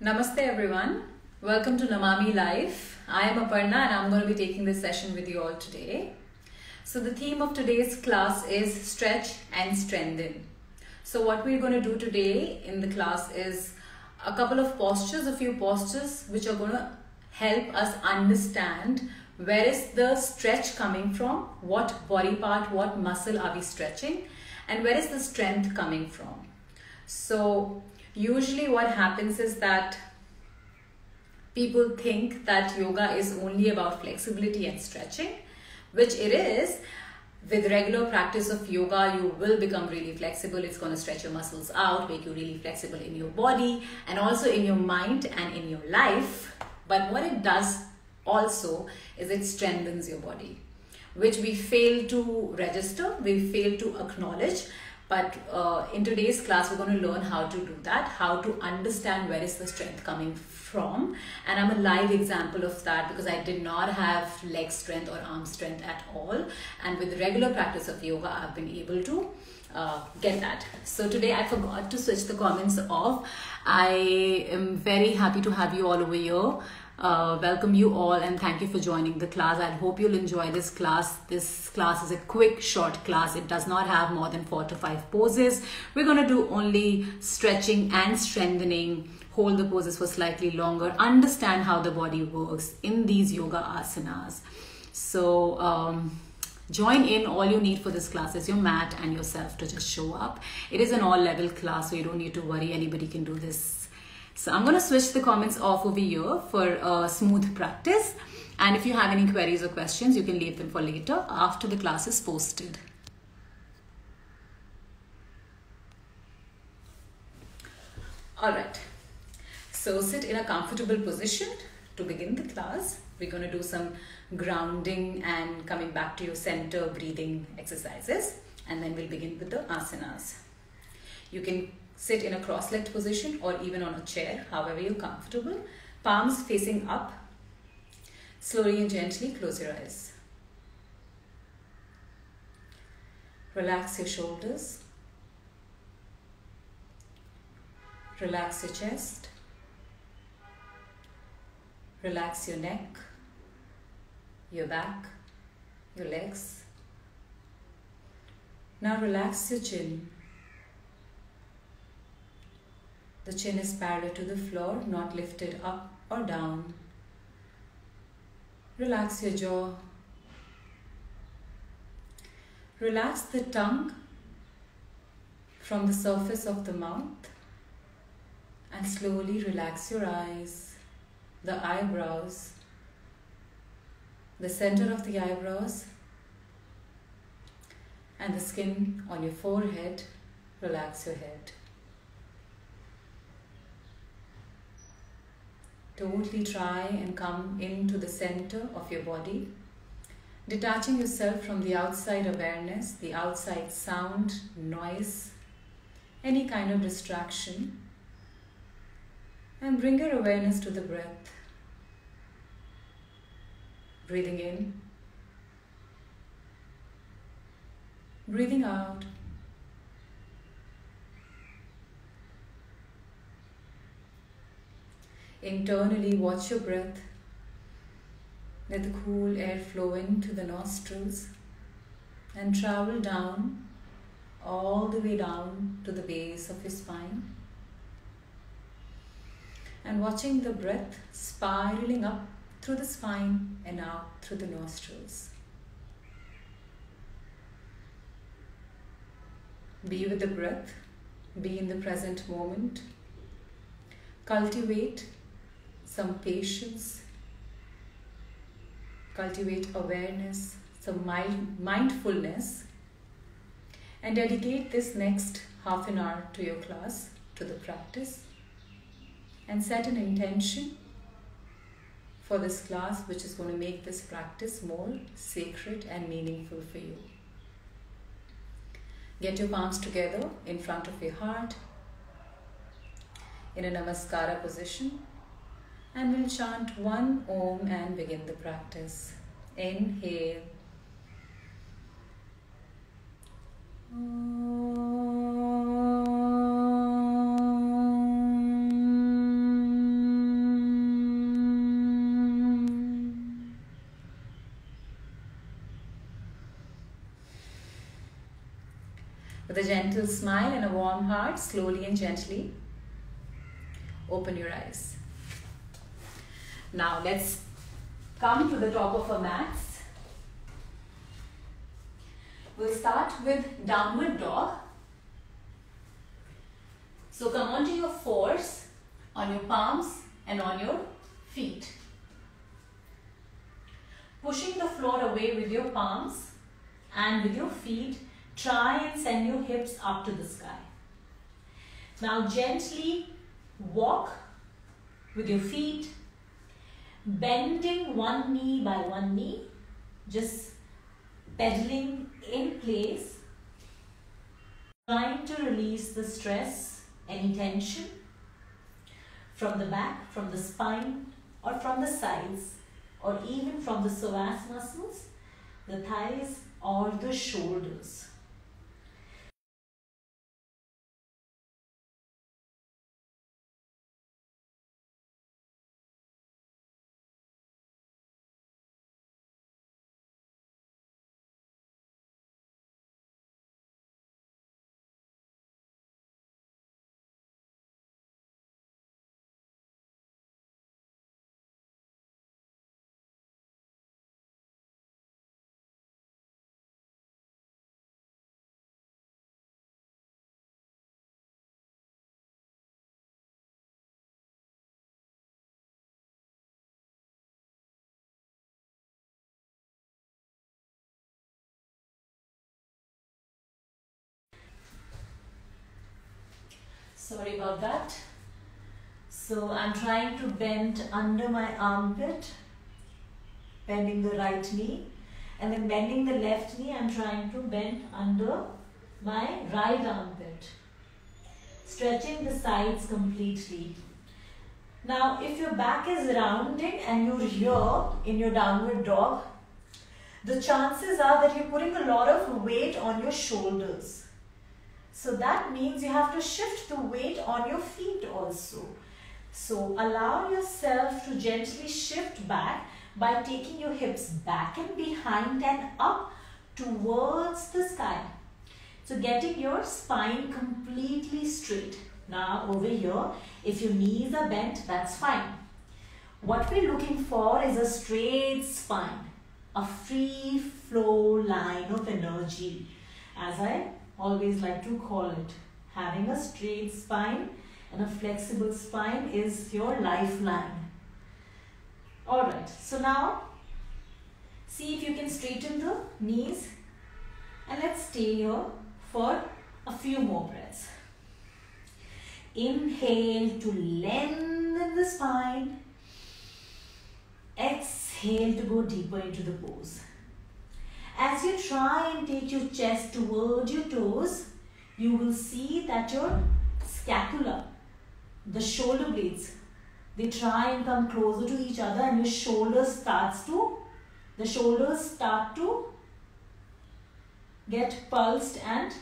Namaste everyone. Welcome to Namami Life. I am Aparna and I'm going to be taking this session with you all today. So the theme of today's class is stretch and strengthen. So what we're going to do today in the class is a few postures which are going to help us understand where is the stretch coming from, what body part, what muscle are we stretching, and where is the strength coming from. So usually what happens is that people think that yoga is only about flexibility and stretching, which it is. With regular practice of yoga, you will become really flexible. It's going to stretch your muscles out, make you really flexible in your body and also in your mind and in your life. But what it does also is it strengthens your body, which we fail to register, we fail to acknowledge. But in today's class, we're going to learn how to do that, how to understand where is the strength coming from. And I'm a live example of that because I did not have leg strength or arm strength at all. And with regular practice of yoga, I've been able to get that. So today I forgot to switch the comments off. I am very happy to have you all over here. Welcome you all and thank you for joining the class. I hope you'll enjoy this class. This class is a quick, short class. It does not have more than 4 to 5 poses. We're going to do only stretching and strengthening. Hold the poses for slightly longer. Understand how the body works in these yoga asanas. So join in. All you need for this class is your mat and yourself to just show up. It is an all-level class, so you don't need to worry. Anybody can do this. So I'm going to switch the comments off over here for smooth practice. And if you have any queries or questions, you can leave them for later after the class is posted. All right. So sit in a comfortable position to begin the class. We're going to do some grounding and coming back to your center breathing exercises. And then we'll begin with the asanas. You can sit in a cross-legged position or even on a chair, however you're comfortable. Palms facing up. Slowly and gently close your eyes. Relax your shoulders. Relax your chest. Relax your neck, your back, your legs. Now relax your chin. The chin is parallel to the floor, not lifted up or down. Relax your jaw. Relax the tongue from the surface of the mouth and slowly relax your eyes, the eyebrows, the center of the eyebrows and the skin on your forehead. Relax your head. Totally try and come into the center of your body, detaching yourself from the outside awareness, the outside sound, noise, any kind of distraction, and bring your awareness to the breath. Breathing in, breathing out. Internally, watch your breath. Let the cool air flow into the nostrils and travel down, all the way down to the base of your spine. And watching the breath spiraling up through the spine and out through the nostrils. Be with the breath. Be in the present moment. Cultivate some patience, cultivate awareness, some mindfulness, and dedicate this next half an hour to your class, to the practice, and set an intention for this class which is going to make this practice more sacred and meaningful for you. Get your palms together in front of your heart in a namaskara position. And we'll chant one Om and begin the practice. Inhale. Om. With a gentle smile and a warm heart, slowly and gently open your eyes. Now let's come to the top of our mats. We'll start with downward dog. So come onto your fours, on your palms and on your feet. Pushing the floor away with your palms and with your feet, try and send your hips up to the sky. Now gently walk with your feet, bending one knee by one knee, just pedaling in place, trying to release the stress, any tension from the back, from the spine, or from the sides, or even from the psoas muscles, the thighs, or the shoulders. Sorry about that. So I'm trying to bend under my armpit, bending the right knee, and then bending the left knee. I'm trying to bend under my right armpit, stretching the sides completely. Now if your back is rounding and you're here in your downward dog, the chances are that you're putting a lot of weight on your shoulders. So that means you have to shift the weight on your feet also. So allow yourself to gently shift back by taking your hips back and behind and up towards the sky. So getting your spine completely straight. Now over here, if your knees are bent, that's fine. What we're looking for is a straight spine, a free flow line of energy, as I always like to call it. Having a straight spine and a flexible spine is your lifeline. Alright, so now see if you can straighten the knees, and let's stay here for a few more breaths. Inhale to lengthen the spine. Exhale to go deeper into the pose. As you try and take your chest towards your toes, you will see that your scapula, the shoulder blades, they try and come closer to each other, and your shoulders start to get pulsed and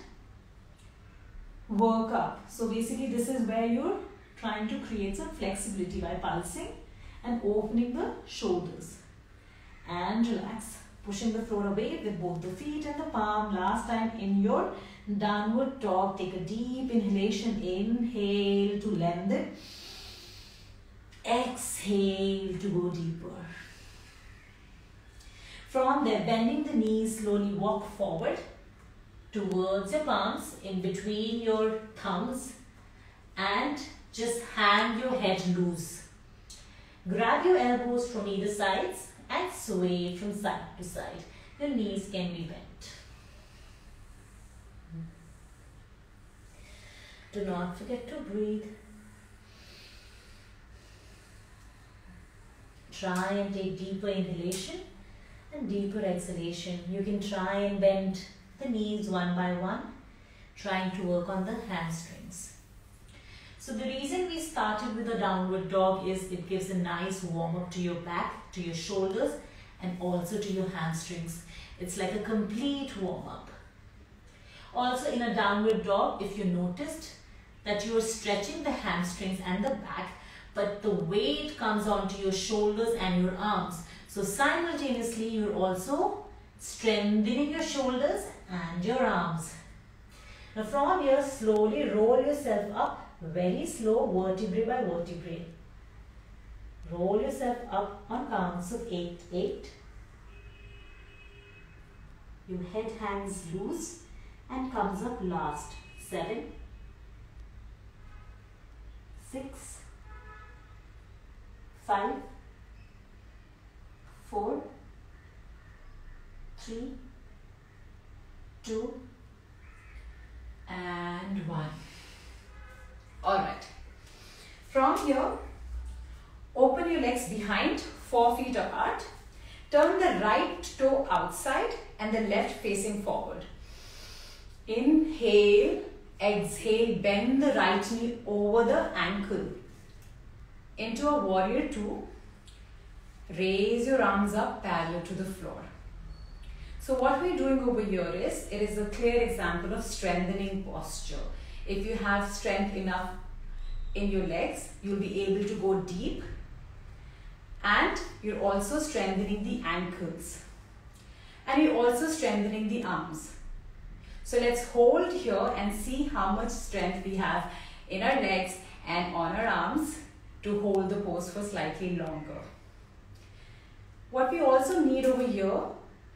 work up. So basically this is where you're trying to create some flexibility by pulsing and opening the shoulders. And relax. Pushing the floor away with both the feet and the palm. Last time in your downward dog, take a deep inhalation. Inhale to lengthen. Exhale to go deeper. From there, bending the knees, slowly walk forward towards your palms, in between your thumbs, and just hang your head loose. Grab your elbows from either sides and sway from side to side. Your knees can be bent. Do not forget to breathe. Try and take deeper inhalation and deeper exhalation. You can try and bend the knees one by one, trying to work on the hamstrings. So the reason we started with a downward dog is it gives a nice warm up to your back, to your shoulders, and also to your hamstrings. It's like a complete warm up. Also in a downward dog, if you noticed that you are stretching the hamstrings and the back, but the weight comes onto your shoulders and your arms. So simultaneously you're also strengthening your shoulders and your arms. Now from here, slowly roll yourself up, very slow, vertebrae by vertebrae. Roll yourself up on counts of 8. 8. Your head hangs loose and comes up last. 7. 6. 5. 4. 3. 2. And 1. Alright. From here, open your legs behind, 4 feet apart. Turn the right toe outside and the left facing forward. Inhale, exhale, bend the right knee over the ankle. Into a warrior 2. Raise your arms up parallel to the floor. So what we're doing over here is, it is a clear example of strengthening posture. If you have strength enough in your legs, you'll be able to go deep, and you're also strengthening the ankles, and you're also strengthening the arms. So let's hold here and see how much strength we have in our legs and on our arms to hold the pose for slightly longer. What we also need over here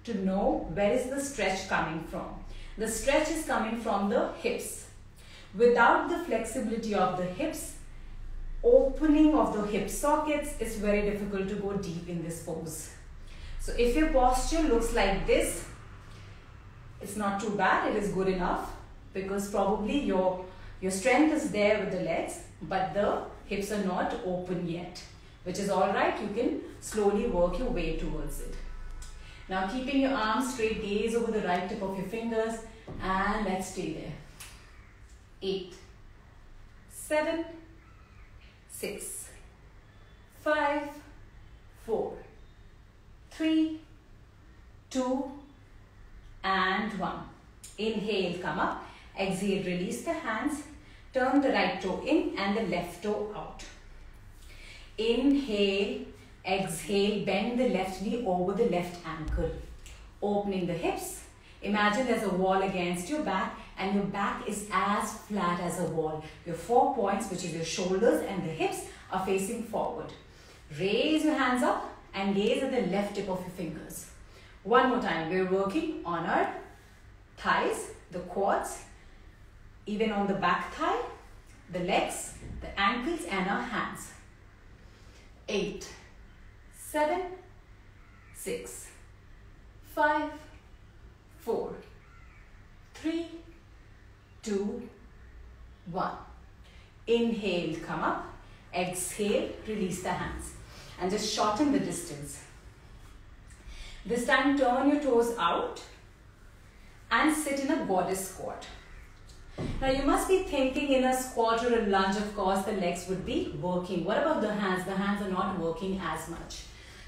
to know, where is the stretch coming from? The stretch is coming from the hips. Without the flexibility of the hips, opening of the hip sockets, it's very difficult to go deep in this pose. So if your posture looks like this, it's not too bad, it is good enough, because probably your strength is there with the legs, but the hips are not open yet, which is alright. You can slowly work your way towards it. Now keeping your arms straight, gaze over the right tip of your fingers, and let's stay there. 8, 7, 6, 5, 4, 3, 2, and 1. Inhale, come up. Exhale, release the hands. Turn the right toe in and the left toe out. Inhale, exhale, bend the left knee over the left ankle. Opening the hips. Imagine there's a wall against your back, and your back is as flat as a wall. Your 4 points, which is your shoulders and the hips, are facing forward. Raise your hands up and gaze at the left tip of your fingers. One more time. We're working on our thighs, the quads, even on the back thigh, the legs, the ankles, and our hands. 8, 7, 6, 5, 4, 3, 2, 1. Inhale, come up. Exhale, release the hands. And just shorten the distance. This time, turn your toes out and sit in a goddess squat. Now, you must be thinking, in a squat or a lunge, of course, the legs would be working. What about the hands? The hands are not working as much.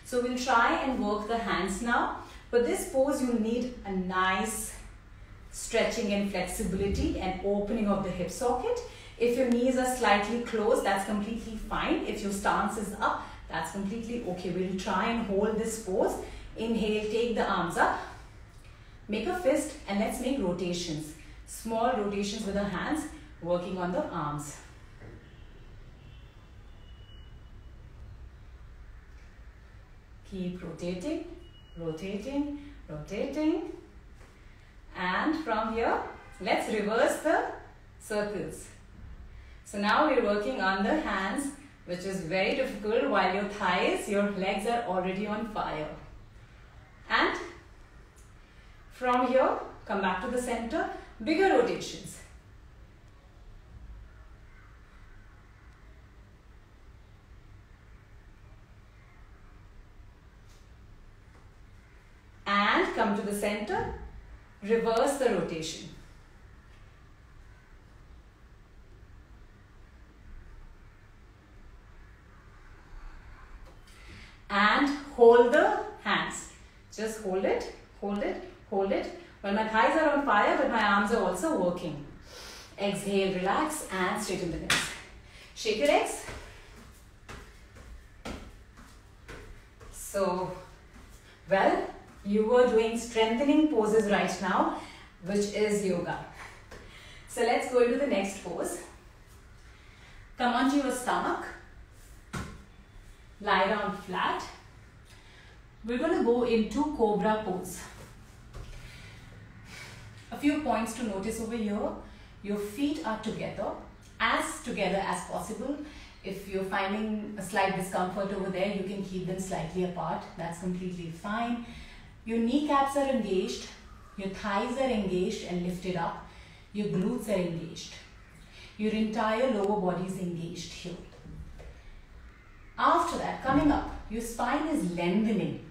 So, we'll try and work the hands now. For this pose, you need a nice stretching and flexibility and opening of the hip socket. If your knees are slightly closed, that's completely fine. If your stance is up, that's completely okay. We'll try and hold this pose. Inhale, take the arms up. Make a fist and let's make rotations. Small rotations with the hands, working on the arms. Keep rotating, rotating, rotating. And from here, let's reverse the circles. So now we're working on the hands, which is very difficult, while your thighs, your legs are already on fire. And from here, come back to the center, bigger rotations. And come to the center, reverse the rotation. And hold the hands. Just hold it, hold it, hold it. Well, my thighs are on fire, but my arms are also working. Exhale, relax, and straighten the legs. Shake your legs. So, well, you were doing strengthening poses right now, which is yoga. So let's go into the next pose. Come onto your stomach. Lie down flat. We're going to go into cobra pose. A few points to notice over here. Your feet are together as possible. If you're finding a slight discomfort over there, you can keep them slightly apart. That's completely fine. Your kneecaps are engaged. Your thighs are engaged and lifted up. Your glutes are engaged. Your entire lower body is engaged here. After that, coming up, your spine is lengthening.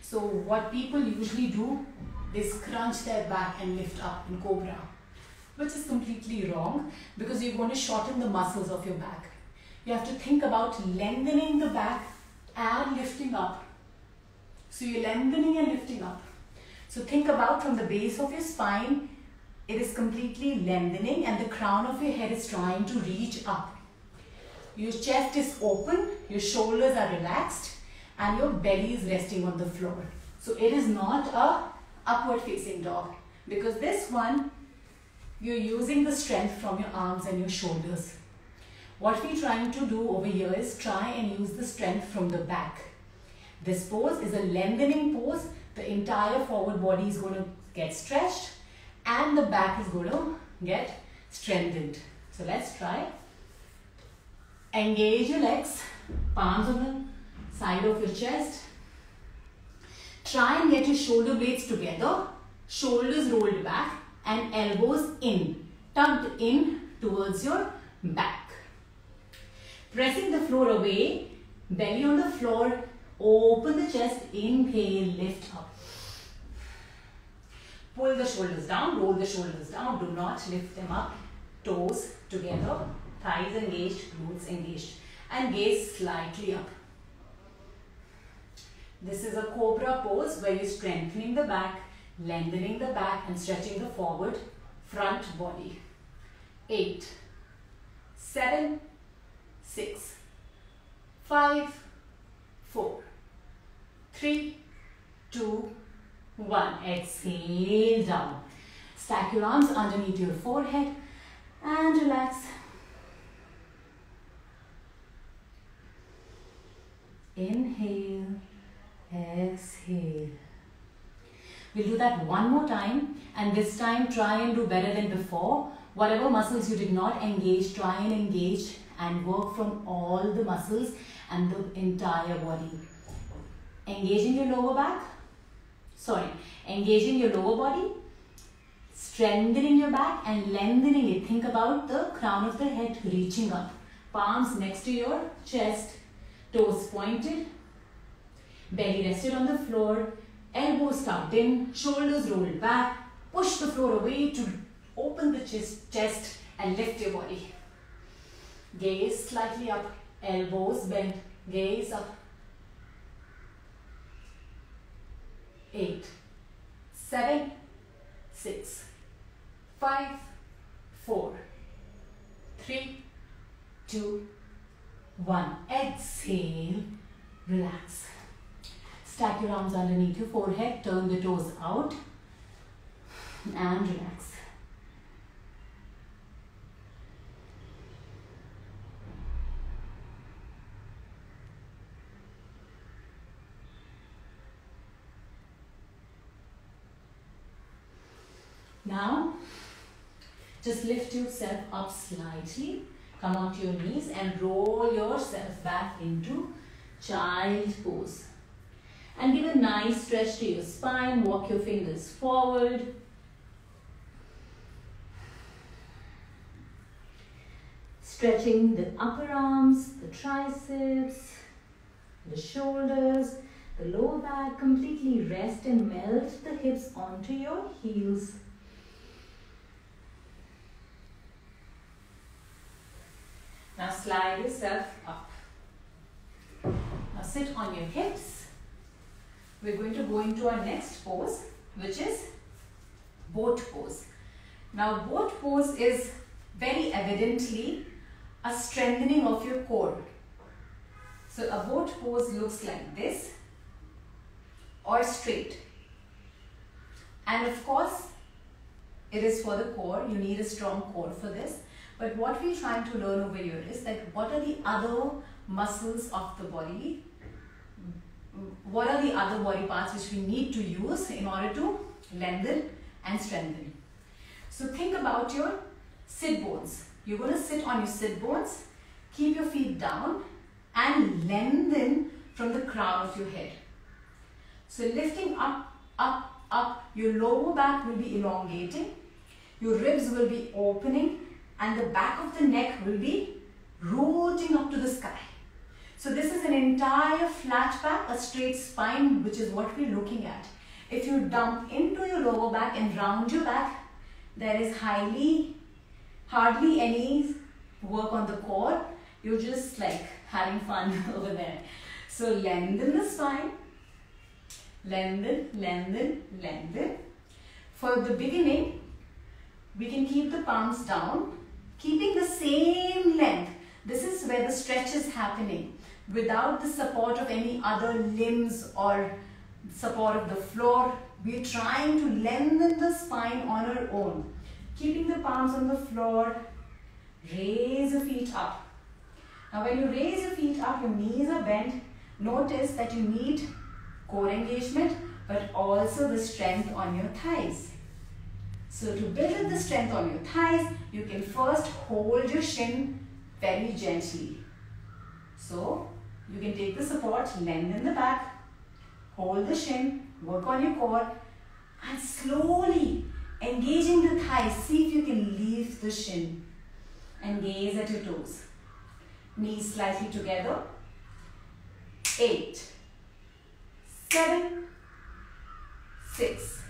So what people usually do is crunch their back and lift up in cobra, which is completely wrong because you're going to shorten the muscles of your back. You have to think about lengthening the back and lifting up. So you're lengthening and lifting up. So think about from the base of your spine, it is completely lengthening and the crown of your head is trying to reach up. Your chest is open, your shoulders are relaxed and your belly is resting on the floor. So it is not a upward facing dog because this one, you're using the strength from your arms and your shoulders. What we're trying to do over here is try and use the strength from the back. This pose is a lengthening pose. The entire forward body is going to get stretched and the back is going to get strengthened. So let's try. Engage your legs, palms on the side of your chest. Try and get your shoulder blades together, shoulders rolled back and elbows in, tucked in towards your back. Pressing the floor away, belly on the floor, open the chest, inhale, lift up. Pull the shoulders down, roll the shoulders down, do not lift them up. Toes together, thighs engaged, glutes engaged and gaze slightly up. This is a cobra pose where you're strengthening the back, lengthening the back and stretching the forward front body. 8, 7, 6, 5, 4, 3, 2, 1. Exhale down. Stack your arms underneath your forehead and relax. Inhale, exhale. We'll do that one more time and this time try and do better than before. Whatever muscles you did not engage, try and engage and work from all the muscles and the entire body. Engaging your lower back, engaging your lower body, strengthening your back and lengthening it. Think about the crown of the head reaching up. Palms next to your chest, toes pointed, belly rested on the floor, elbows tucked in, shoulders rolled back. Push the floor away to open the chest and lift your body. Gaze slightly up, elbows bent, gaze up. 8, 7, 6, 5, 4, 3, 2, 1. Exhale, relax. Stack your arms underneath your forehead, turn the toes out and relax. Now, just lift yourself up slightly, come onto your knees and roll yourself back into child pose. And give a nice stretch to your spine, walk your fingers forward. Stretching the upper arms, the triceps, the shoulders, the lower back. Completely rest and melt the hips onto your heels. Now slide yourself up. Now sit on your hips. We're going to go into our next pose, which is boat pose. Now boat pose is very evidently a strengthening of your core. So a boat pose looks like this or straight. And of course, It is for the core. You need a strong core for this. But what we're trying to learn over here is that what are the other muscles of the body? What are the other body parts which we need to use in order to lengthen and strengthen? So think about your sit bones. You're going to sit on your sit bones, keep your feet down and lengthen from the crown of your head. So lifting up, up, up, your lower back will be elongating, your ribs will be opening and the back of the neck will be rooting up to the sky. So this is an entire flat back, a straight spine, which is what we're looking at. If you dump into your lower back and round your back, there is hardly any work on the core. You're just like having fun over there. So lengthen the spine, lengthen, lengthen, lengthen. For the beginning, we can keep the palms down, keeping the same length. This is where the stretch is happening without the support of any other limbs or support of the floor. We're trying to lengthen the spine on our own. Keeping the palms on the floor, raise your feet up. Now when you raise your feet up, your knees are bent. Notice that you need core engagement but also the strength on your thighs. So to build the strength on your thighs, you can first hold your shin very gently. So you can take the support, lengthen the back, hold the shin, work on your core and slowly engaging the thighs. See if you can leave the shin and gaze at your toes. Knees slightly together. 8, 7, 6,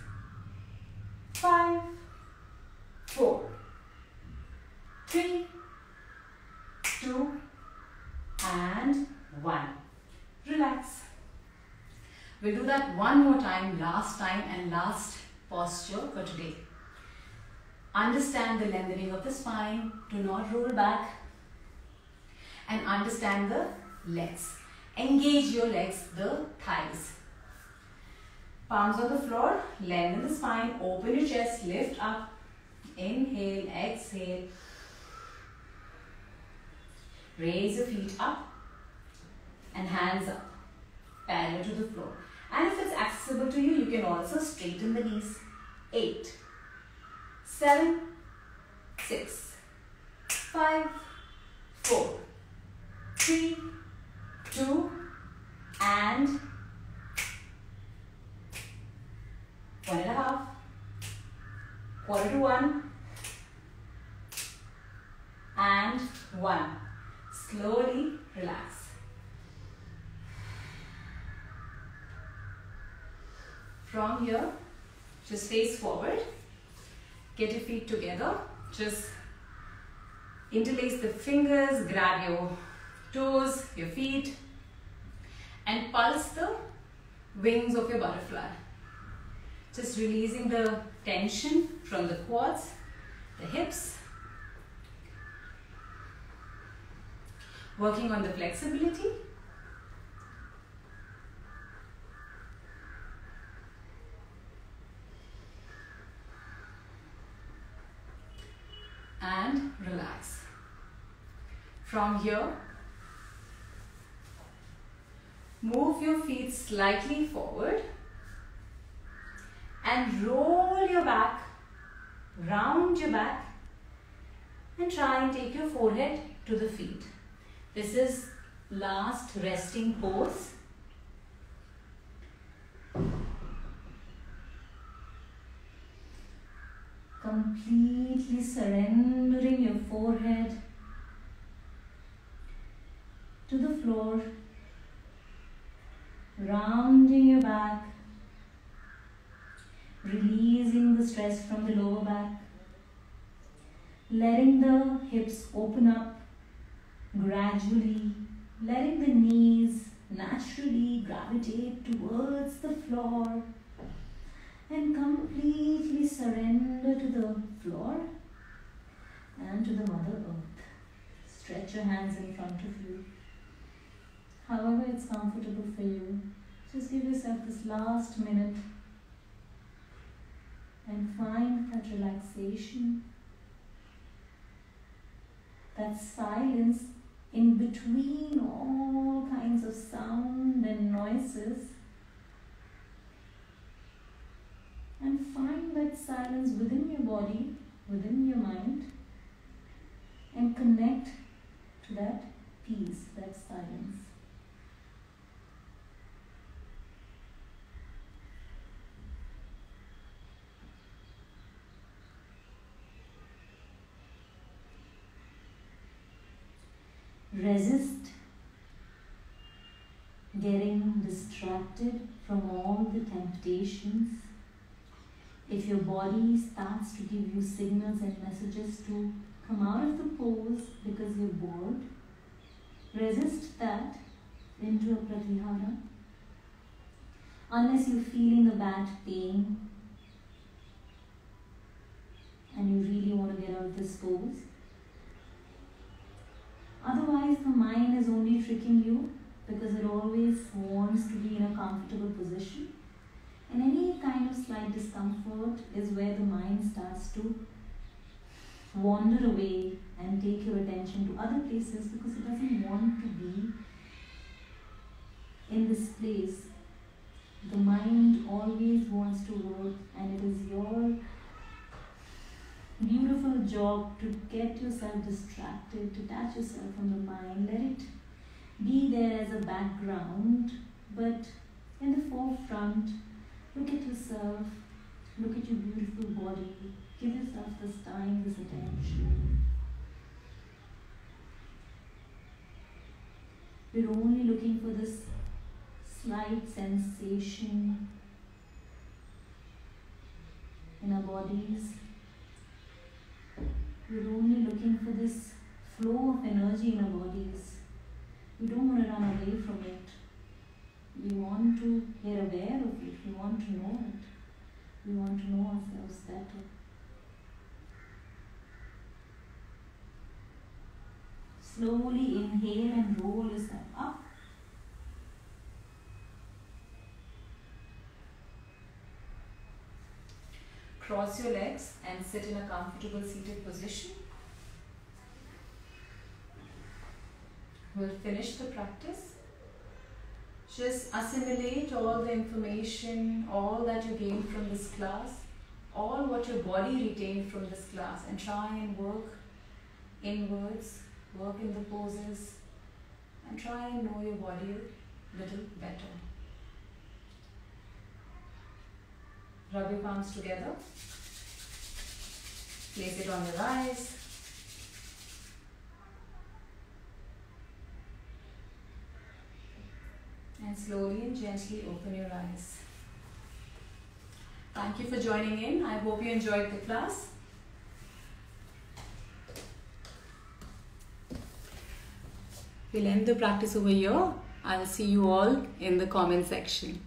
5, 4, 3, 2, and 1. Relax. We'll do that one more time, last time and last posture for today. Understand the lengthening of the spine. Do not roll back. And understand the legs. Engage your legs, the thighs. Palms on the floor, lengthen the spine, open your chest, lift up. Inhale, exhale. Raise your feet up and hands up, parallel to the floor. And if it's accessible to you, you can also straighten the knees. 8, 7, 6, 5, 4, 3, 2, and 1.5, quarter to 1, and 1. Slowly relax. From here, just face forward. Get your feet together. Just interlace the fingers, grab your toes, your feet, and pulse the wings of your butterfly. Just releasing the tension from the quads, the hips. Working on the flexibility. And relax. From here, move your feet slightly forward and roll your back, round your back, and try and take your forehead to the feet. This is last resting pose. Completely surrendering your forehead to the floor, rounding your back, releasing the stress from the lower back, letting the hips open up gradually, letting the knees naturally gravitate towards the floor and completely surrender to the floor and to the Mother Earth. Stretch your hands in front of you. However it's comfortable for you, just give yourself this last minute and find that relaxation, that silence in between all kinds of sound and noises, and find that silence within your body, within your mind, and connect to that peace, that silence. Resist getting distracted from all the temptations. If your body starts to give you signals and messages to come out of the pose because you're bored, resist that into a pratyahara. Unless you're feeling a bad pain and you really want to get out of this pose. Otherwise, the mind is only tricking you because it always wants to be in a comfortable position. And any kind of slight discomfort is where the mind starts to wander away and take your attention to other places because it doesn't want to be in this place. The mind always wants to work, and it is your beautiful job to get yourself distracted, detach yourself from the mind, let it be there as a background, but in the forefront, look at yourself, look at your beautiful body, give yourself this time, this attention. We're only looking for this slight sensation in our bodies. We're only looking for this flow of energy in our bodies. We don't want to run away from it. We want to get aware of it. We want to know it. We want to know ourselves better. Slowly inhale and roll yourself up. Cross your legs and sit in a comfortable seated position. We'll finish the practice. Just assimilate all the information, all that you gained from this class, all what your body retained from this class, and try and work inwards, work in the poses, and try and know your body a little better. Rub your palms together. Place it on your eyes. And slowly and gently open your eyes. Thank you for joining in. I hope you enjoyed the class. We'll end the practice over here. I'll see you all in the comment section.